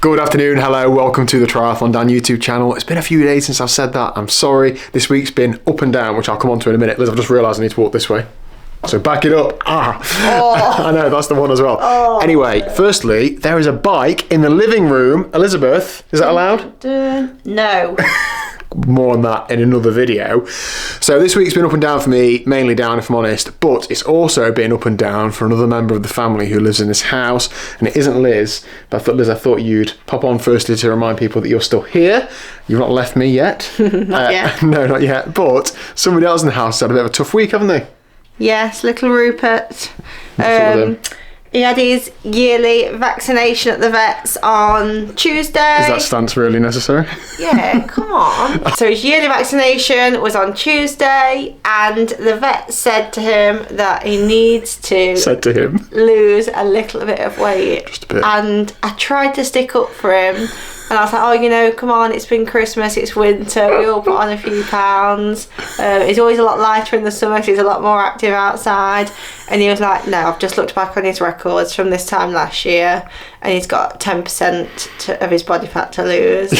Good afternoon, hello, welcome to the TriathlonDan YouTube channel. It's been a few days since I've said that, I'm sorry. This week's been up and down, which I'll come on to in a minute. Liz, I've just realised I need to walk this way. So back it up. I know, that's the one as well. Anyway, firstly, there is a bike in the living room. Elizabeth, is that allowed? No. More on that in another video. So this week's been up and down for me, mainly down if I'm honest, but it's also been up and down for another member of the family who lives in this house, and it isn't Liz, but I thought, Liz, I thought you'd pop on firstly to remind people that you're still here. You've not left me yet. Not yet. No, not yet, but somebody else in the house had a bit of a tough week, haven't they? Yes, little Rupert. What's He had his yearly vaccination at the vets on Tuesday. Is that stance really necessary? Yeah, come on. So his yearly vaccination was on Tuesday, and the vet said to him that he needs to lose a little bit of weight. Just a bit. And I tried to stick up for him. And I was like, oh, you know, come on, it's been Christmas, it's winter, we all put on a few pounds. He's always a lot lighter in the summer because he's a lot more active outside. And he was like, no, I've just looked back on his records from this time last year, and he's got 10% of his body fat to lose.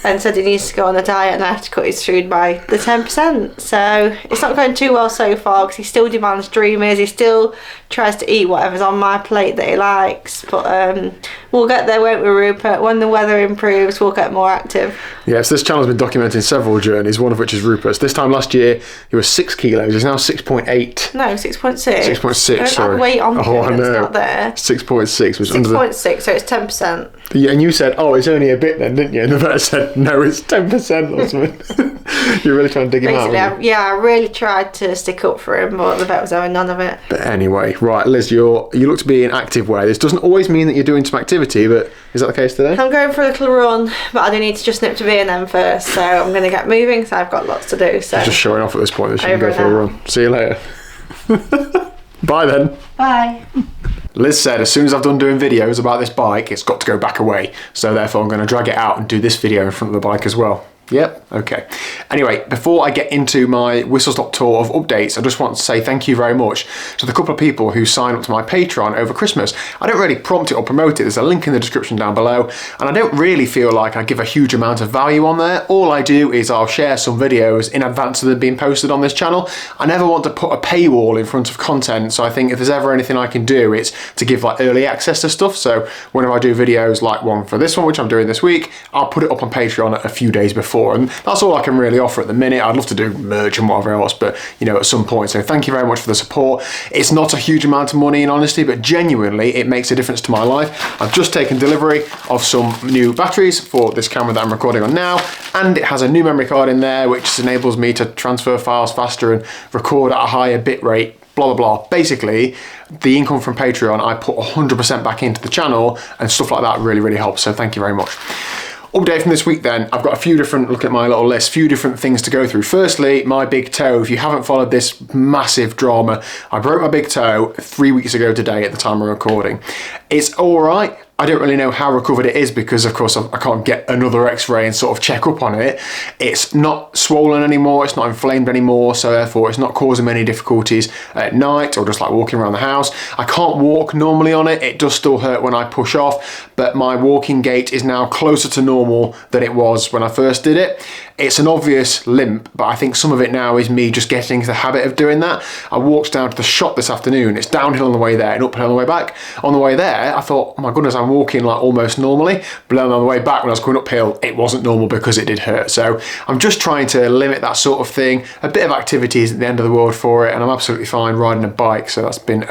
And said he needs to go on a diet, and I have to cut his food by the 10%. So it's not going too well so far because he still demands dreamers. He still tries to eat whatever's on my plate that he likes. But we'll get there, won't we, Rupert? When the weather improves, we'll get more active. Yes, this channel's been documenting several journeys, one of which is Rupert's. This time last year, he was 6 kilos. He's now 6.8. No, 6.6. 6.6, sorry. Weight on him, I know. it's not there. 6.6 was under the... 6.6, so it's 10%. Yeah, and you said, oh, it's only a bit then, didn't you? And the vet said, no, it's 10% or something. You're really trying to dig him out. Basically, I really tried to stick up for him, but the vet was having none of it. But anyway, right, Liz, you look to be in active way. This doesn't always mean that you're doing some activity, but is that the case today? I'm going for a little run, but I do need to just nip to B&M first, so I'm going to get moving, so I've got lots to do. So just showing off at this point, so you can go for a run. See you later. Bye then. Bye. Liz said as soon as I've done doing videos about this bike, it's got to go back away. So therefore I'm going to drag it out and do this video in front of the bike as well. Yep, okay. Anyway, before I get into my whistle-stop tour of updates, I just want to say thank you very much to the couple of people who signed up to my Patreon over Christmas. I don't really prompt it or promote it. There's a link in the description down below, and I don't really feel like I give a huge amount of value on there. All I do is I'll share some videos in advance of them being posted on this channel. I never want to put a paywall in front of content, so I think if there's ever anything I can do, it's to give like early access to stuff. So whenever I do videos like one for this one, which I'm doing this week, I'll put it up on Patreon a few days before. And that's all I can really offer at the minute. I'd love to do merch and whatever else, but you know, at some point. So thank you very much for the support. It's not a huge amount of money in honesty, but genuinely it makes a difference to my life. I've just taken delivery of some new batteries for this camera that I'm recording on now, and it has a new memory card in there which enables me to transfer files faster and record at a higher bit rate, blah, blah, blah. Basically, the income from Patreon, I put 100% back into the channel, and stuff like that really, really helps. So thank you very much. Update from this week then, I've got a few different, look at my little list, few different things to go through. Firstly, my big toe. If you haven't followed this massive drama, I broke my big toe 3 weeks ago today at the time of recording. It's all right. I don't really know how recovered it is because of course I can't get another x-ray and sort of check up on it. It's not swollen anymore, it's not inflamed anymore, so therefore it's not causing me any difficulties at night or just like walking around the house. I can't walk normally on it, it does still hurt when I push off, but my walking gait is now closer to normal than it was when I first did it. It's an obvious limp, but I think some of it now is me just getting into the habit of doing that. I walked down to the shop this afternoon, it's downhill on the way there and uphill on the way back. On the way there, I thought, oh my goodness, I'm walking like almost normally, but then on the way back when I was going uphill, it wasn't normal because it did hurt. So I'm just trying to limit that sort of thing. A bit of activity is at the end of the world for it, and I'm absolutely fine riding a bike, so that's been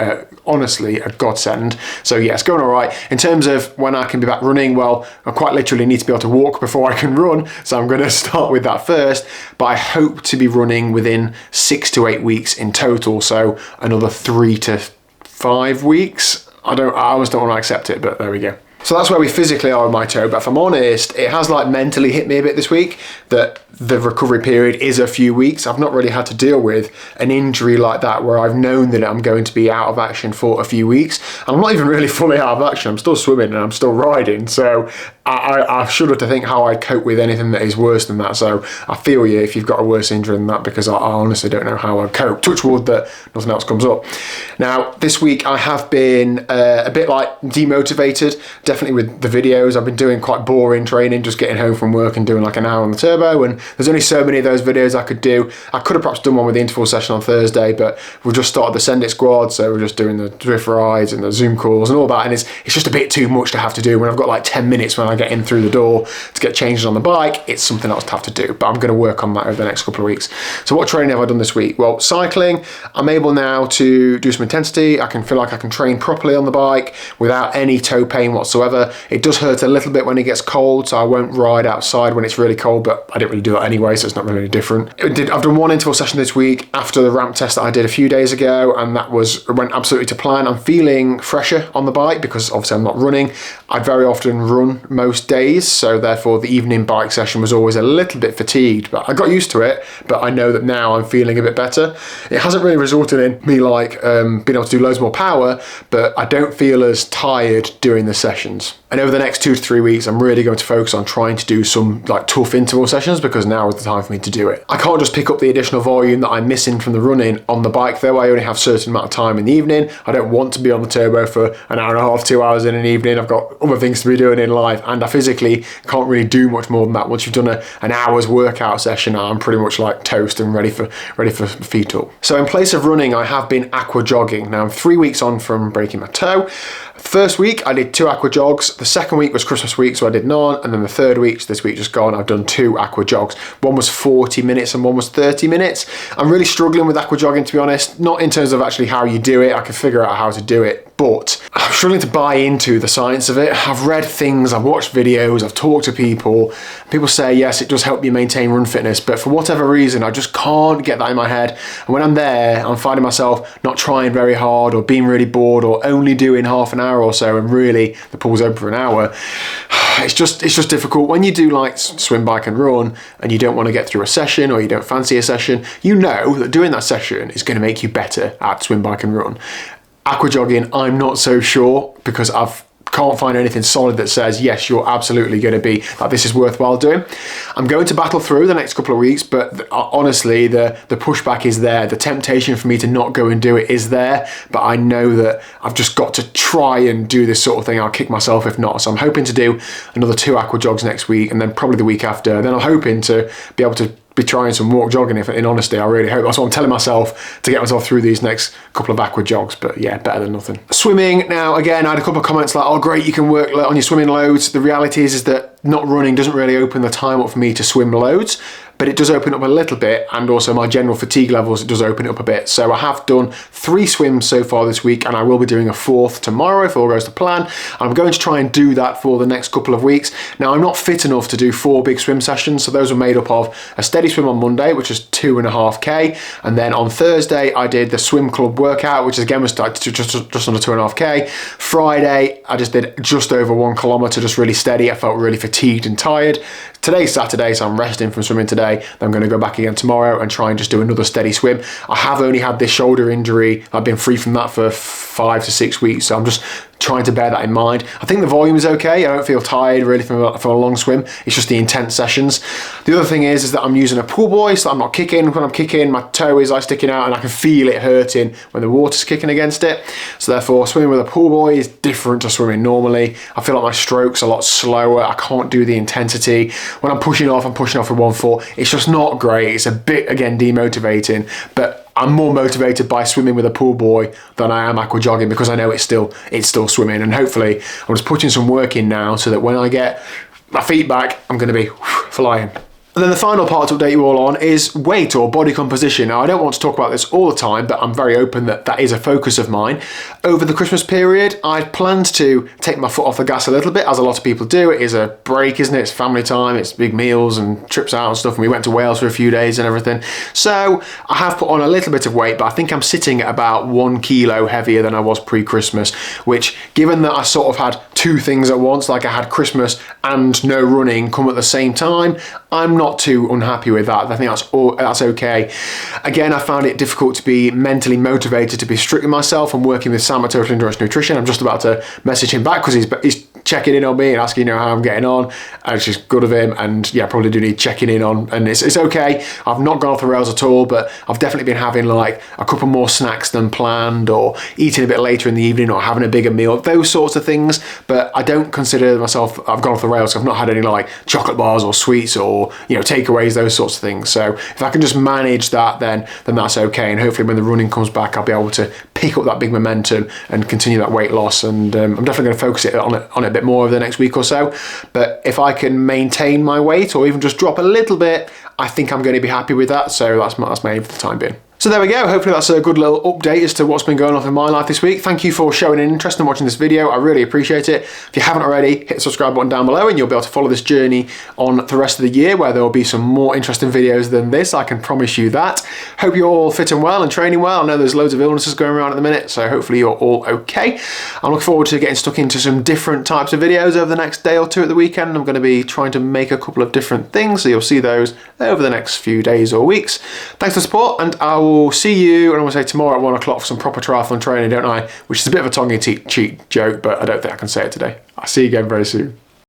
honestly a godsend. So yeah, it's going all right. In terms of when I can be back running, well, I quite literally need to be able to walk before I can run, so I'm going to start with that first, but I hope to be running within 6 to 8 weeks in total, so another 3 to 5 weeks. I almost don't want to accept it, but there we go. So that's where we physically are with my toe, but if I'm honest, it has like mentally hit me a bit this week that the recovery period is a few weeks. I've not really had to deal with an injury like that where I've known that I'm going to be out of action for a few weeks. And I'm not even really fully out of action. I'm still swimming and I'm still riding. So I shudder to think how I'd cope with anything that is worse than that. So I feel you if you've got a worse injury than that, because I honestly don't know how I'd cope. Touch wood that nothing else comes up. Now, this week I have been a bit like demotivated. definitely with the videos. I've been doing quite boring training, just getting home from work and doing like an hour on the turbo, and there's only so many of those videos I could do. I could have perhaps done one with the interval session on Thursday, but we've just started the Send It squad, so we're just doing the drift rides and the Zoom calls and all that, and it's just a bit too much to have to do when I've got like 10 minutes when I get in through the door to get changed on the bike. It's something else to have to do, but I'm going to work on that over the next couple of weeks. So what training have I done this week? Well, cycling, I'm able now to do some intensity. I can feel like I can train properly on the bike without any toe pain whatsoever. It does hurt a little bit when it gets cold, so I won't ride outside when it's really cold, but I didn't really do that anyway, so it's not really different. I've done one interval session this week after the ramp test that I did a few days ago, and that went absolutely to plan. I'm feeling fresher on the bike because obviously I'm not running. I very often run most days, so therefore the evening bike session was always a little bit fatigued, but I got used to it. But I know that now I'm feeling a bit better. It hasn't really resulted in me like being able to do loads more power, but I don't feel as tired during the sessions. And over the next 2 to 3 weeks, I'm really going to focus on trying to do some like tough interval sessions because now is the time for me to do it. I can't just pick up the additional volume that I'm missing from the running on the bike though. I only have a certain amount of time in the evening. I don't want to be on the turbo for an hour and a half, 2 hours in an evening. I've got other things to be doing in life, and I physically can't really do much more than that. Once you've done an hour's workout session, I'm pretty much like toast and ready for feet up. So in place of running, I have been aqua jogging. Now I'm 3 weeks on from breaking my toe. First week I did 2 aqua jogs. The second week was Christmas week, so I did none. And then the third week, so this week just gone, I've done 2 aqua jogs. One was 40 minutes and one was 30 minutes. I'm really struggling with aqua jogging, to be honest. Not in terms of actually how you do it. I can figure out how to do it, but I'm struggling to buy into the science of it. I've read things, I've watched videos, I've talked to people. People say, yes, it does help you maintain run fitness, but for whatever reason, I just can't get that in my head. And when I'm there, I'm finding myself not trying very hard or being really bored or only doing half an hour or so, and really the pool's open for an hour. It's just difficult. When you do like swim, bike and run and you don't want to get through a session or you don't fancy a session, you know that doing that session is going to make you better at swim, bike and run. Aqua jogging, I'm not so sure because can't find anything solid that says, yes, you're absolutely going to be, that this is worthwhile doing. I'm going to battle through the next couple of weeks, but honestly, the pushback is there. The temptation for me to not go and do it is there, but I know that I've just got to try and do this sort of thing. I'll kick myself if not. So I'm hoping to do another 2 aqua jogs next week and then probably the week after. Then I'm hoping to be able to be trying some walk jogging. If in honesty, I really hope that's what I'm telling myself, to get myself through these next couple of aqua jogs. But yeah, better than nothing. Swimming, now again, I had a couple of comments like, oh great, you can work on your swimming loads. The reality is that not running doesn't really open the time up for me to swim loads, but it does open up a little bit, and also my general fatigue levels, it does open it up a bit. So I have done 3 swims so far this week, and I will be doing a 4th tomorrow if all goes to plan. I'm going to try and do that for the next couple of weeks. Now I'm not fit enough to do 4 big swim sessions, so those were made up of a steady swim on Monday, which is 2.5k, and then on Thursday I did the swim club workout, which again was just under 2.5k. Friday I just did just over 1 kilometre, just really steady. I felt really fatigued and tired. Today's Saturday, so I'm resting from swimming today. Then I'm going to go back again tomorrow and try and just do another steady swim. I have only had this shoulder injury. I've been free from that for 5 to 6 weeks, so I'm just trying to bear that in mind. I think the volume is okay. I don't feel tired really from a long swim. It's just the intense sessions. The other thing is that I'm using a pool buoy, so I'm not kicking. When I'm kicking, my toe is like sticking out and I can feel it hurting when the water's kicking against it. So therefore, swimming with a pool buoy is different to swimming normally. I feel like my stroke's a lot slower. I can't do the intensity. When I'm pushing off with 1 foot. It's just not great. It's a bit, again, demotivating, but I'm more motivated by swimming with a pool buoy than I am aqua jogging because I know it's still swimming, and hopefully I'm just putting some work in now so that when I get my feet back, I'm going to be flying. And then the final part to update you all on is weight or body composition. Now, I don't want to talk about this all the time, but I'm very open that that is a focus of mine. Over the Christmas period, I planned to take my foot off the gas a little bit, as a lot of people do. It is a break, isn't it? It's family time, it's big meals and trips out and stuff, and we went to Wales for a few days and everything. So I have put on a little bit of weight, but I think I'm sitting at about 1 kilo heavier than I was pre-Christmas, which, given that I sort of had 2 things at once, like I had Christmas and no running come at the same time, I'm not too unhappy with that. I think that's okay. Again, I found it difficult to be mentally motivated to be strict with myself and working with Sam at Total Endurance Nutrition. I'm just about to message him back because he's checking in on me and asking, how I'm getting on. And it's just good of him, and yeah, probably do need checking in on, and it's okay. I've not gone off the rails at all, but I've definitely been having like a couple more snacks than planned, or eating a bit later in the evening, or having a bigger meal, those sorts of things. But I don't consider myself, I've gone off the rails, so I've not had any like chocolate bars or sweets or, takeaways, those sorts of things. So if I can just manage that, then that's okay. And hopefully when the running comes back, I'll be able to pick up that big momentum and continue that weight loss. And I'm definitely going to focus on it a bit more over the next week or so. But if I can maintain my weight or even just drop a little bit, I think I'm going to be happy with that. So that's my aim for the time being. So there we go. Hopefully that's a good little update as to what's been going on in my life this week. Thank you for showing an interest in watching this video. I really appreciate it. If you haven't already, hit the subscribe button down below and you'll be able to follow this journey on the rest of the year, where there will be some more interesting videos than this. I can promise you that. Hope you're all fitting well and training well. I know there's loads of illnesses going around at the minute, so hopefully you're all okay. I look forward to getting stuck into some different types of videos over the next day or two at the weekend. I'm going to be trying to make a couple of different things, so you'll see those over the next few days or weeks. Thanks for the support, and I will see you, and I want to say tomorrow at 1 o'clock for some proper triathlon training, don't I? Which is a bit of a tongue-in-cheek joke, but I don't think I can say it today. I'll see you again very soon.